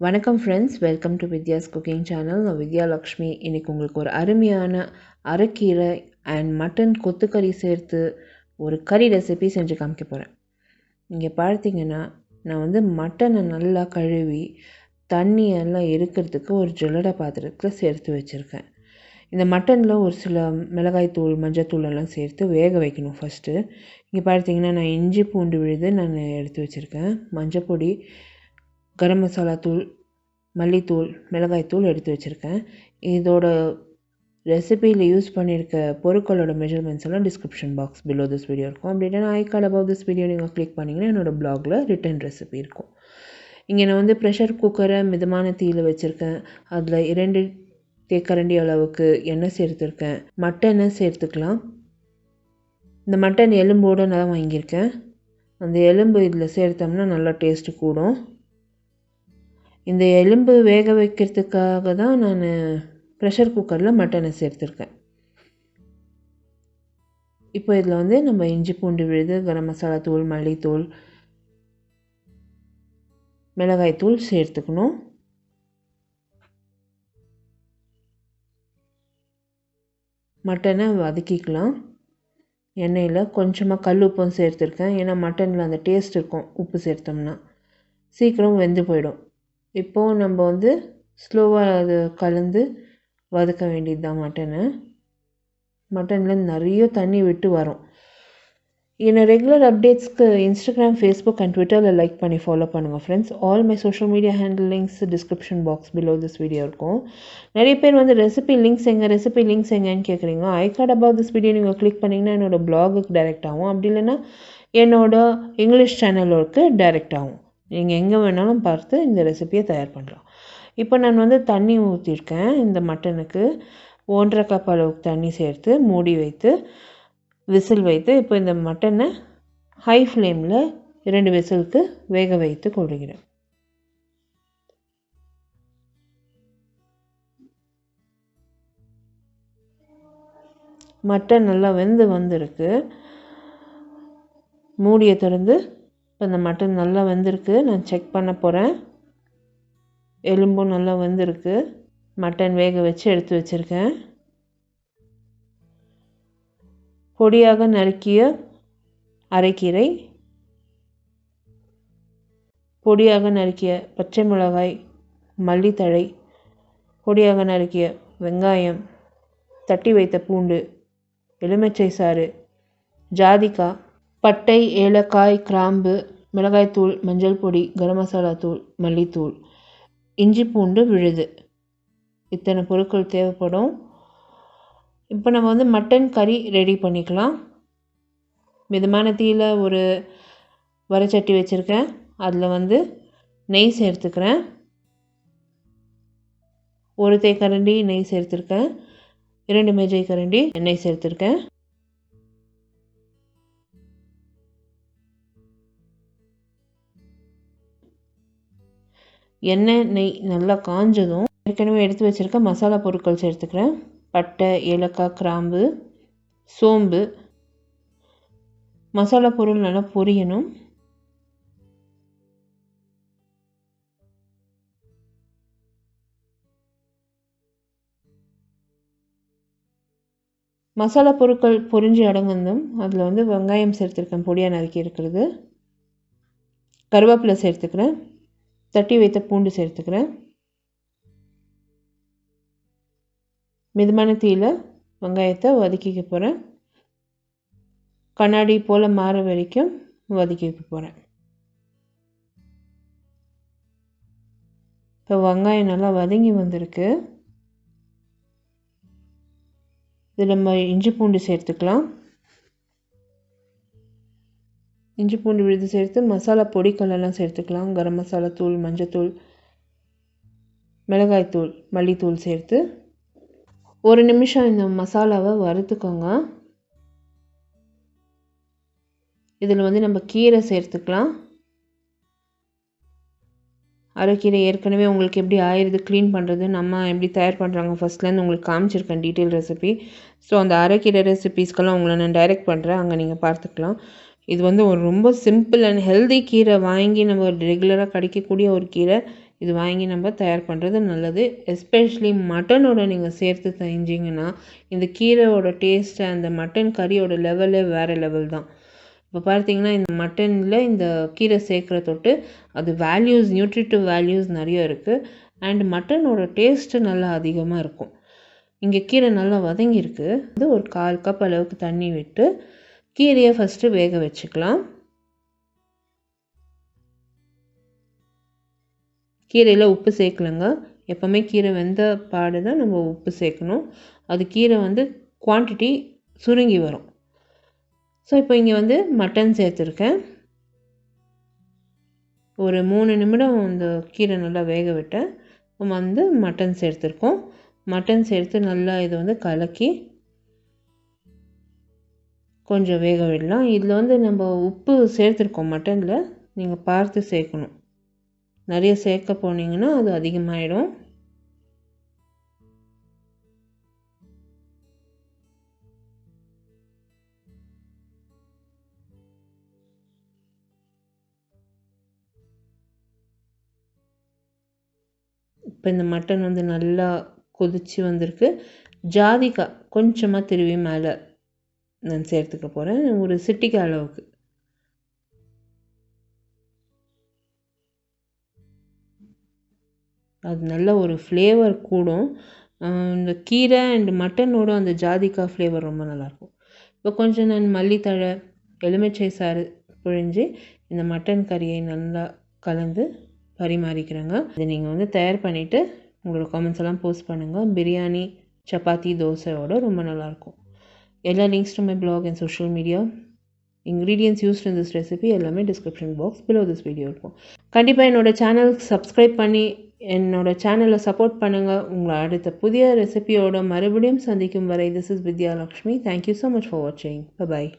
வணக்கம் friends, welcome to Vidya's cooking channel. நான் வித்யா லக்ஷ்மி. இன்றைக்கி உங்களுக்கு ஒரு அருமையான அரைக்கீரை அண்ட் மட்டன் கொத்துக்கறி சேர்த்து ஒரு கறி ரெசிபி செஞ்சு காமிக்க போகிறேன். இங்கே பார்த்தீங்கன்னா நான் மட்டனை நல்லா கழுவி தண்ணியெல்லாம் இருக்கிறதுக்கு ஒரு ஜல்லடை பாத்திரத்தில் சேர்த்து வச்சுருக்கேன். இந்த மட்டனில் ஒரு சில மிளகாய்த்தூள் மஞ்சத்தூள் எல்லாம் சேர்த்து வேக வைக்கணும். ஃபஸ்ட்டு இங்கே பார்த்தீங்கன்னா நான் இஞ்சி பூண்டு விழுது நான் எடுத்து வச்சுருக்கேன். மஞ்சப்பொடி, கரம் மசாலா தூள், மல்லித்தூள், மிளகாய்த்தூள் எடுத்து வச்சுருக்கேன். இதோட ரெசிபியில் யூஸ் பண்ணியிருக்க பொருட்களோட மெஷர்மெண்ட்ஸ் எல்லாம் description box below this video இருக்கும். அப்படி இல்லைனா ஐ கார்ட் அபவ் திஸ் வீடியோ நீங்கள் கிளிக் பண்ணிங்கன்னா என்னோடய ப்ளாகில் ரிட்டன் ரெசிபி இருக்கும். இங்கே நான் ப்ரெஷர் குக்கரை மிதமான தீயில் வச்சுருக்கேன். அதில் 2 தேக்கரண்டி அளவுக்கு எண்ணெய் சேர்த்துருக்கேன். மட்டனை சேர்த்துக்கலாம். இந்த மட்டன் எலும்போடு நான் வாங்கியிருக்கேன். அந்த எலும்பு இதில் சேர்த்தோம்னா நல்லா டேஸ்ட்டு கூடும். இந்த எலும்பு வேக வைக்கிறதுக்காக தான் நான் ப்ரெஷர் குக்கரில் மட்டனை சேர்த்துருக்கேன். இப்போ இதில் நம்ம இஞ்சி பூண்டு விழுது, கரம் மசாலா தூள், மல்லித்தூள், மிளகாய்த்தூள் சேர்த்துக்கணும். மட்டனை வதக்கிக்கலாம். எண்ணெயில் கொஞ்சமாக கல் உப்பும் சேர்த்துருக்கேன். ஏன்னா மட்டனில் அந்த டேஸ்ட் இருக்கும். உப்பு சேர்த்தோம்னா சீக்கிரம் வெந்து போயிடும். இப்போது நம்ம ஸ்லோவாக அது கலந்து வதக்க வேண்டியது தான். மட்டனில் நிறைய தண்ணி விட்டு வரும். என்னோட ரெகுலர் அப்டேட்ஸ்க்கு இன்ஸ்டாகிராம், ஃபேஸ்புக் அண்ட் ட்விட்டரில் லைக் பண்ணி ஃபாலோ பண்ணுங்கள் friends. All my social media handle links description box below this video இருக்கும். நிறைய பேர் ரெசிபி லிங்க்ஸ் எங்கன்னு கேட்குறீங்க. ஐ கார்ட் அபவ் திஸ் வீடியோ நீங்கள் கிளிக் பண்ணிங்கன்னா என்னோடய ப்ளாகுக்கு டைரெக்ட் ஆகும். அப்படி இல்லைன்னா என்னோடய இங்கிலீஷ் சேனலுக்கு டைரெக்ட் ஆகும். நீங்கள் எங்கே வேணாலும் பார்த்து இந்த ரெசிபியை தயார் பண்ணலாம். இப்போ நான் தண்ணி ஊற்றிருக்கேன். இந்த மட்டனுக்கு 1.5 கப் அளவுக்கு தண்ணி சேர்த்து மூடி வைத்து விசில் வைத்து இப்போ இந்த மட்டனை ஹை ஃப்ளேமில் 2 விசிலுக்கு வேக வைத்து கொள்கிறேன். மட்டன் நல்லா வெந்து வந்திருக்கு. மூடியை திறந்து இப்போ இந்த மட்டன் நல்லா வெந்திருக்கு. நான் செக் பண்ண போகிறேன். எலும்பும் நல்லா வெந்திருக்கு. மட்டன் வேக வச்சு எடுத்து வச்சுருக்கேன். பொடியாக நறுக்கிய அரைக்கீரை, பொடியாக நறுக்கிய பச்சை மிளகாய், மல்லித்தழை, பொடியாக நறுக்கிய வெங்காயம், தட்டி வைத்த பூண்டு, எலுமிச்சை சாறு, ஜாதிக்காய், பட்டை, ஏலக்காய், கிராம்பு, மிளகாய்த்தூள், மஞ்சள் பொடி, கரம் மசாலா தூள், மல்லித்தூள், இஞ்சி பூண்டு விழுது, இத்தனை பொருட்கள் தேவைப்படும். இப்போ நம்ம மட்டன் கறி ரெடி பண்ணிக்கலாம். மிதமான தீயில் ஒரு வரைச்சட்டி வச்சுருக்கேன். அதில் நெய் சேர்த்துக்கிறேன். 1 தேக்கரண்டி நெய் சேர்த்துருக்கேன். 2 மேஜை கரண்டி எண்ணெய் சேர்த்துருக்கேன். எண்ணெய் நெய் நல்லா காஞ்சதும் ஏற்கனவே எடுத்து வச்சுருக்க மசாலா பொருட்கள் சேர்த்துக்கிறேன். பட்டை, ஏலக்காய், கிராம்பு, சோம்பு. மசாலா பொருள் நல்லா பொரியணும். மசாலா பொருட்கள் பொரிஞ்சு அடங்குந்தும் அதில் வெங்காயம் சேர்த்துருக்கேன். பொடியாக நறுக்கி இருக்கிறது. கருவேப்பிலை சேர்த்துக்கிறேன். தட்டி வைத்த பூண்டு சேர்த்துக்கிறேன். மிதமான தீயில் வெங்காயத்தை வதக்கிக்க போகிறேன். கண்ணாடி போல் மாற வரைக்கும் வதக்கிக்க போகிறேன். இப்போ வெங்காயம் நல்லா வதங்கி வந்திருக்கு. இதில் நம்ம இஞ்சி பூண்டு சேர்த்துக்கலாம். இஞ்சி பூண்டு விழுது சேர்த்து மசாலா பொடிகளெல்லாம் சேர்த்துக்கலாம். கரம் மசாலா தூள், மஞ்சத்தூள், மிளகாய்த்தூள், மல்லித்தூள் சேர்த்து 1 நிமிஷம் இந்த மசாலாவை வறுத்துக்கோங்க. இதில் நம்ம கீரை சேர்த்துக்கலாம். அரைக்கீரை ஏற்கனவே உங்களுக்கு எப்படி ஆயிடுது க்ளீன் பண்ணுறது, நம்ம எப்படி தயார் பண்ணுறாங்க ஃபஸ்ட்லேருந்து உங்களுக்கு காமிச்சிருக்கேன் டீட்டெயில் ரெசிபி. ஸோ அந்த அரைக்கீரை ரெசிபீஸ்க்கெல்லாம் உங்களை நான் டைரெக்ட் பண்ணுறேன். அங்கே நீங்கள் பார்த்துக்கலாம். இது வந்து ஒரு ரொம்ப சிம்பிள் அண்ட் ஹெல்தி கீரை வாங்கி நம்ம ரெகுலராக கிடைக்கக்கூடிய ஒரு கீரை. இது வாங்கி நம்ம தயார் பண்ணுறது நல்லது. எஸ்பெஷலி மட்டனோட நீங்கள் சேர்த்து செஞ்சிங்கன்னா இந்த கீரையோட டேஸ்ட்டு அந்த மட்டன் கறியோட லெவலே வேறு லெவல் தான். இப்போ பார்த்தீங்கன்னா இந்த மட்டனில் இந்த கீரை சேர்க்குற தொட்டு அது வேல்யூஸ், நியூட்ரிட்டிவ் வேல்யூஸ் நிறைய இருக்குது. அண்ட் மட்டனோட டேஸ்ட்டு நல்லா அதிகமாக இருக்கும். இங்கே கீரை நல்லா வதங்கியிருக்கு. அது ஒரு 1/4 கப் அளவுக்கு தண்ணி விட்டு கீரையை ஃபஸ்ட்டு வேக வச்சுக்கலாம். கீரையில் உப்பு சேர்க்கலங்க. எப்போவுமே கீரை வெந்த பாடு தான் நம்ம உப்பு சேர்க்கணும். அது கீரை வந்து குவான்டிட்டி சுருங்கி வரும். ஸோ இப்போ இங்கே வந்து மட்டன் சேர்த்துருக்கேன். ஒரு 3 நிமிடம் இந்த கீரை நல்லா வேக விட்டேன். வந்து மட்டன் சேர்த்துருக்கோம். மட்டன் சேர்த்து நல்லா இதை வந்து கலக்கி கொஞ்சம் வேக விடலாம். இதில் வந்து நம்ம உப்பு சேர்த்துருக்கோம் மட்டனில், நீங்கள் பார்த்து சேர்க்கணும். நிறைய சேர்க்க போனீங்கன்னா அது அதிகமாகிடும். இப்போ இந்த மட்டன் வந்து நல்லா கொதிச்சு வந்திருக்கு. ஜாதிக்காய் கொஞ்சமாக திருவி மேலே நான் சேர்த்துக்க போகிறேன், ஒரு சிட்டிகை அளவுக்கு. அது நல்ல ஒரு ஃப்ளேவர் கூடும். இந்த கீரை அண்ட் மட்டனோட அந்த ஜாதிக்காய் ஃப்ளேவர் ரொம்ப நல்லாயிருக்கும். இப்போ கொஞ்சம் நான் மல்லித்தழை, எலுமிச்சை சாறு பிழிஞ்சு இந்த மட்டன் கறியை நல்லா கலந்து பரிமாறிக்கிறேங்க. இதை நீங்கள் வந்து தயார் பண்ணிவிட்டு உங்களோட கமெண்ட்ஸ் எல்லாம் போஸ்ட் பண்ணுங்கள். பிரியாணி, சப்பாத்தி, தோசையோட ரொம்ப நல்லாயிருக்கும். எல்லா links to my blog and social media, ingredients used in this recipe எல்லாமே description box below this video இருக்கும். கண்டிப்பாக என்னோடய சேனலுக்கு சப்ஸ்கிரைப் பண்ணி என்னோடய சேனலை சப்போர்ட் பண்ணுங்கள். உங்களை அடுத்த புதிய ரெசிபியோட மறுபடியும் சந்திக்கும் வரை, this is Vidya Lakshmi. Thank you so much for watching. Bye bye.